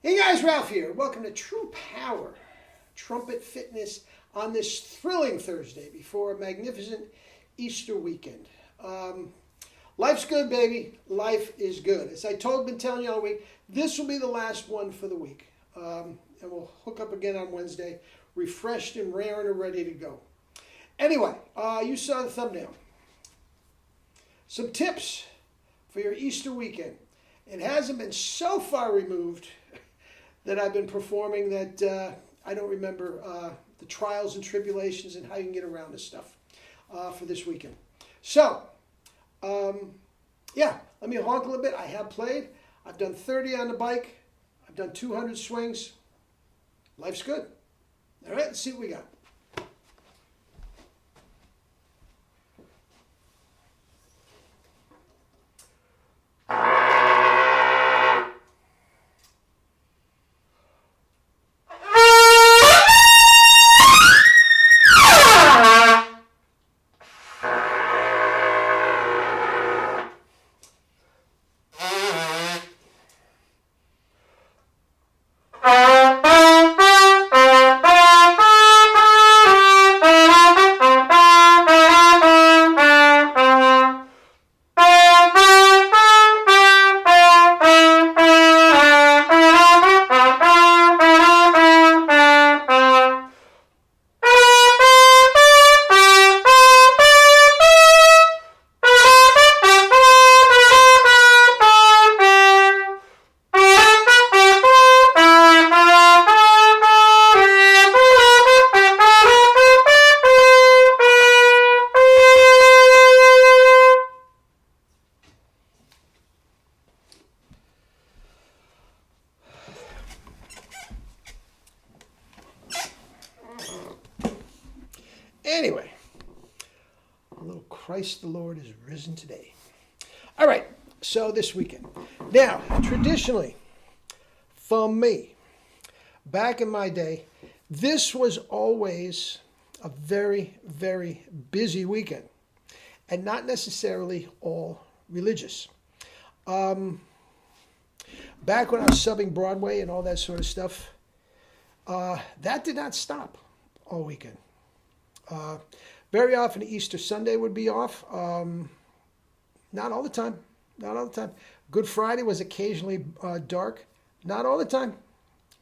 Hey guys, Ralph here. Welcome to True Power, Trumpet Fitness on this thrilling Thursday before a magnificent Easter weekend. Life's good, baby. Life is good. As been telling you all week, this will be the last one for the week. And we'll hook up again on Wednesday, refreshed and raring and ready to go. Anyway, you saw the thumbnail. Some tips for your Easter weekend. It hasn't been so far removed that I've been performing that I don't remember the trials and tribulations and how you can get around this stuff for this weekend. So, yeah, let me honk a little bit. I have played. I've done 30 on the bike. I've done 200 swings. Life's good. All right, let's see what we got. Anyway, a little Christ the Lord is risen today. All right, so this weekend. Now, traditionally, for me, back in my day, this was always a very, very busy weekend, and not necessarily all religious. Back when I was subbing Broadway and all that sort of stuff, that did not stop all weekend. Very often Easter Sunday would be off. Not all the time. Not all the time. Good Friday was occasionally dark. Not all the time.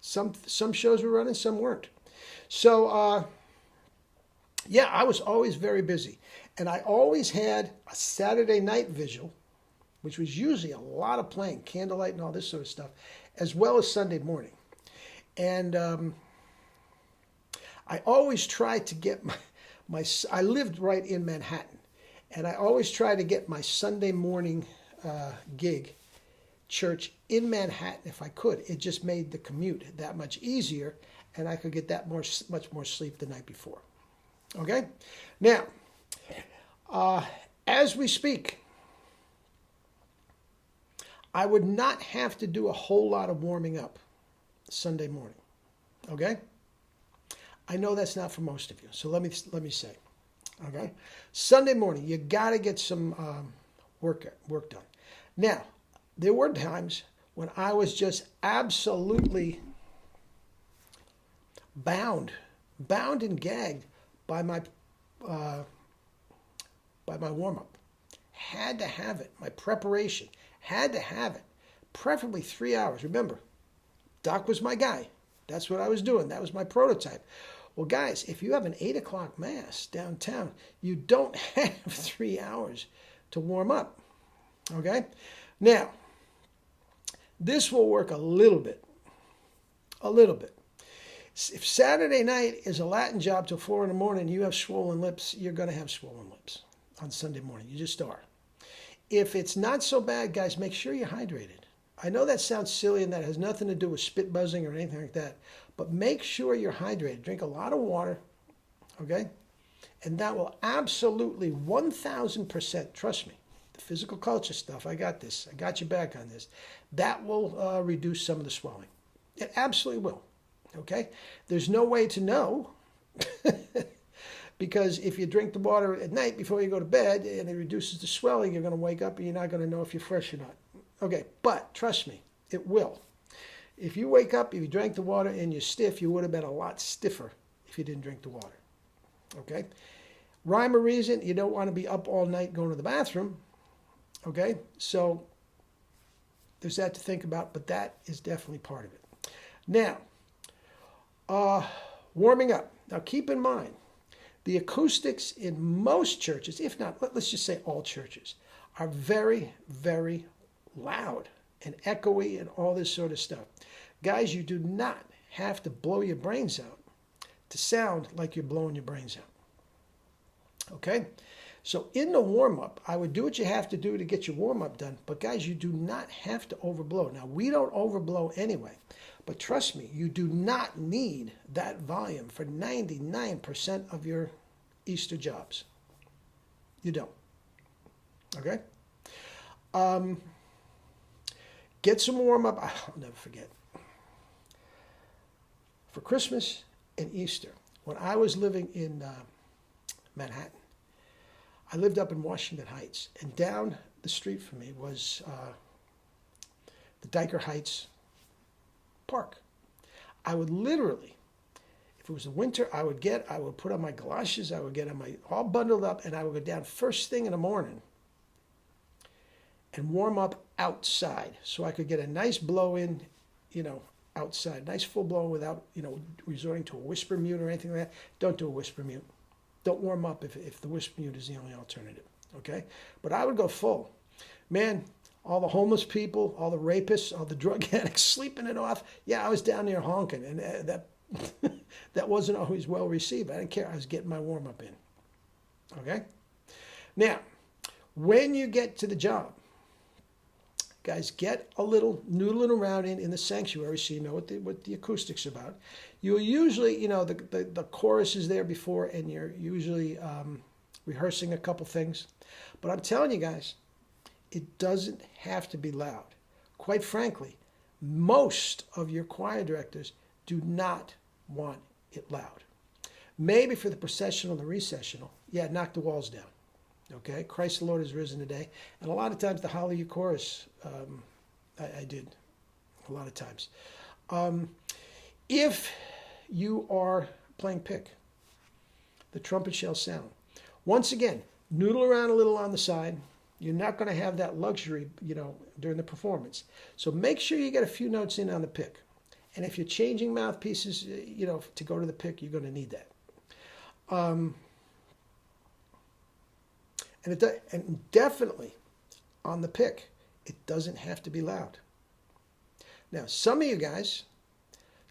Some shows were running, some weren't. So, yeah, I was always very busy. And I always had a Saturday night vigil, which was usually a lot of playing, candlelight and all this sort of stuff, as well as Sunday morning. And I always tried to get I lived right in Manhattan, and I always tried to get my Sunday morning gig church in Manhattan if I could. It just made the commute that much easier, and I could get much more sleep the night before. Okay? Now, as we speak, I would not have to do a whole lot of warming up Sunday morning. Okay? I know that's not for most of you, so let me say, okay? Sunday morning, you got to get some work done. Now, there were times when I was just absolutely bound and gagged by my warm-up. Had to have it. My preparation had to have it. Preferably 3 hours. Remember, Doc was my guy. That's what I was doing. That was my prototype. Well, guys, if you have an 8 o'clock mass downtown, you don't have 3 hours to warm up. Okay? Now, this will work a little bit. A little bit. If Saturday night is a Latin job till 4 in the morning, you have swollen lips, you're going to have swollen lips on Sunday morning. You just are. If it's not so bad, guys, make sure you're hydrated. I know that sounds silly and that has nothing to do with spit buzzing or anything like that, but make sure you're hydrated. Drink a lot of water, okay? And that will absolutely 1,000%, trust me, the physical culture stuff, I got this. I got you back on this. That will reduce some of the swelling. It absolutely will, okay? There's no way to know because if you drink the water at night before you go to bed and it reduces the swelling, you're going to wake up and you're not going to know if you're fresh or not. Okay, but trust me, it will. If you wake up, if you drank the water and you're stiff, you would have been a lot stiffer if you didn't drink the water. Okay? Rhyme or reason, you don't want to be up all night going to the bathroom. Okay? So there's that to think about, but that is definitely part of it. Now, warming up. Now keep in mind, the acoustics in most churches, if not, let's just say all churches, are very, very loud and echoey and all this sort of stuff. Guys, you do not have to blow your brains out to sound like you're blowing your brains out. Okay? So in the warm-up, I would do what you have to do to get your warm-up done, but guys, you do not have to overblow. Now, we don't overblow anyway, but trust me, you do not need that volume for 99% of your Easter jobs. You don't. Okay? Get some warm-up. I'll never forget. For Christmas and Easter, when I was living in Manhattan, I lived up in Washington Heights, and down the street from me was the Diker Heights Park. I would literally, if it was the winter, I would put on my galoshes, I would get on my, all bundled up, and I would go down first thing in the morning and warm up outside so I could get a nice blow in, outside, nice full blow without, resorting to a whisper mute or anything like that. Don't do a whisper mute. Don't warm up if the whisper mute is the only alternative, okay? But I would go full. Man, all the homeless people, all the rapists, all the drug addicts sleeping it off. Yeah, I was down there honking, and that that wasn't always well received. I didn't care. I was getting my warm-up in, okay? Now, when you get to the job, guys, get a little noodling around in the sanctuary so you know what the acoustics are about. You usually, the chorus is there before, and you're usually rehearsing a couple things. But I'm telling you guys, it doesn't have to be loud. Quite frankly, most of your choir directors do not want it loud. Maybe for the processional and the recessional, yeah, knock the walls down. Okay, Christ the Lord is risen today. And a lot of times the Hallelujah chorus, I did a lot of times. If you are playing pick, the trumpet shall sound. Once again, noodle around a little on the side. You're not going to have that luxury, during the performance. So make sure you get a few notes in on the pick. And if you're changing mouthpieces, to go to the pick, you're going to need that. And definitely on the pick, it doesn't have to be loud. Now, some of you guys,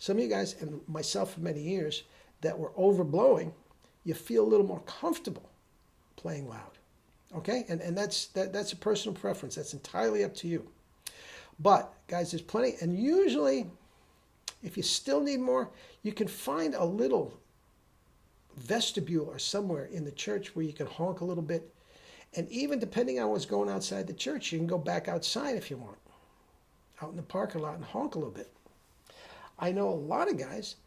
and myself for many years, that were overblowing, you feel a little more comfortable playing loud. Okay? And that's a personal preference. That's entirely up to you. But, guys, there's plenty. And usually, if you still need more, you can find a little vestibule or somewhere in the church where you can honk a little bit. And even depending on what's going outside the church, you can go back outside if you want, out in the parking lot and honk a little bit. I know a lot of guys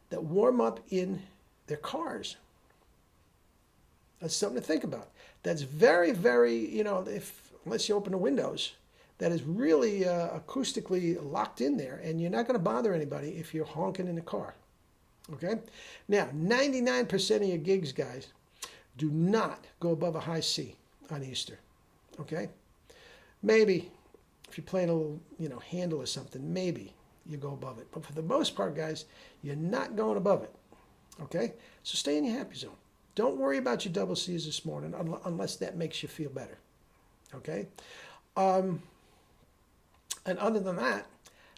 that warm up in their cars. That's something to think about. That's very, very, unless you open the windows, that is really acoustically locked in there, and you're not going to bother anybody if you're honking in the car. Okay? Now, 99% of your gigs, guys, do not go above a high C on Easter. Okay? Maybe if you're playing a little, handle or something, maybe you go above it. But for the most part, guys, you're not going above it. Okay? So stay in your happy zone. Don't worry about your double C's this morning unless that makes you feel better. Okay? And other than that,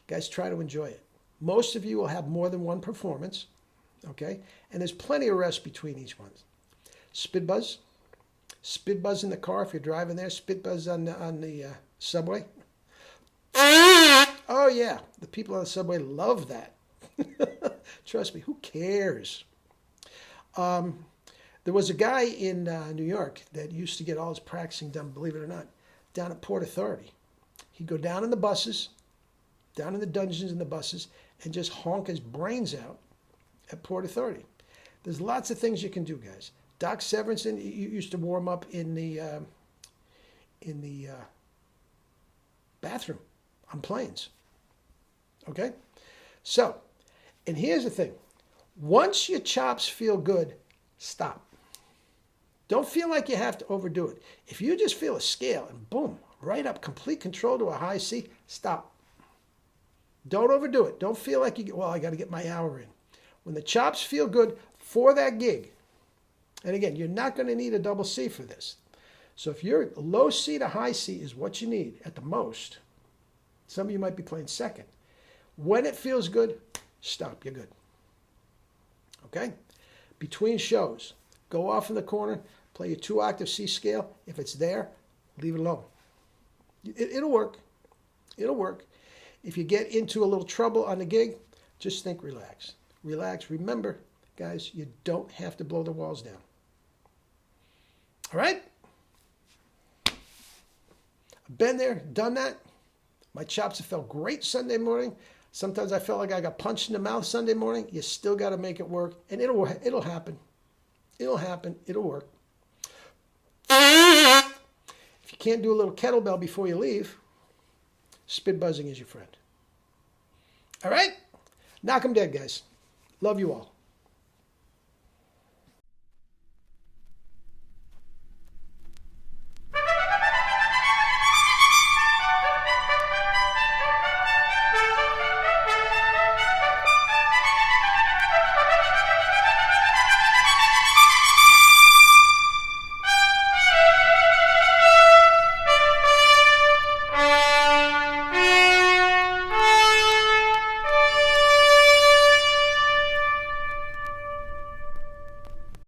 guys, try to enjoy it. Most of you will have more than one performance. Okay? And there's plenty of rest between each one. Spit buzz. Spit buzz in the car if you're driving there. Spit buzz on the subway. Oh, yeah. The people on the subway love that. Trust me. Who cares? There was a guy in New York that used to get all his practicing done, believe it or not, down at Port Authority. He'd go down in the buses, down in the dungeons in the buses, and just honk his brains out at Port Authority. There's lots of things you can do, guys. Doc Severinsen used to warm up in the bathroom on planes. Okay? So, and here's the thing. Once your chops feel good, stop. Don't feel like you have to overdo it. If you just feel a scale and boom, right up, complete control to a high C, stop. Don't overdo it. Don't feel like I got to get my hour in. When the chops feel good for that gig, and again, you're not going to need a double C for this. So if your low C to high C is what you need at the most, some of you might be playing second. When it feels good, stop. You're good. Okay? Between shows, go off in the corner, play your 2-octave C scale. If it's there, leave it alone. It'll work. It'll work. If you get into a little trouble on the gig, just think relax. Relax. Remember, guys, you don't have to blow the walls down. All right? I've been there, done that. My chops have felt great Sunday morning. Sometimes I felt like I got punched in the mouth Sunday morning. You still got to make it work, and it'll happen. It'll happen. It'll work. If you can't do a little kettlebell before you leave, spit buzzing is your friend. All right? Knock 'em dead, guys. Love you all.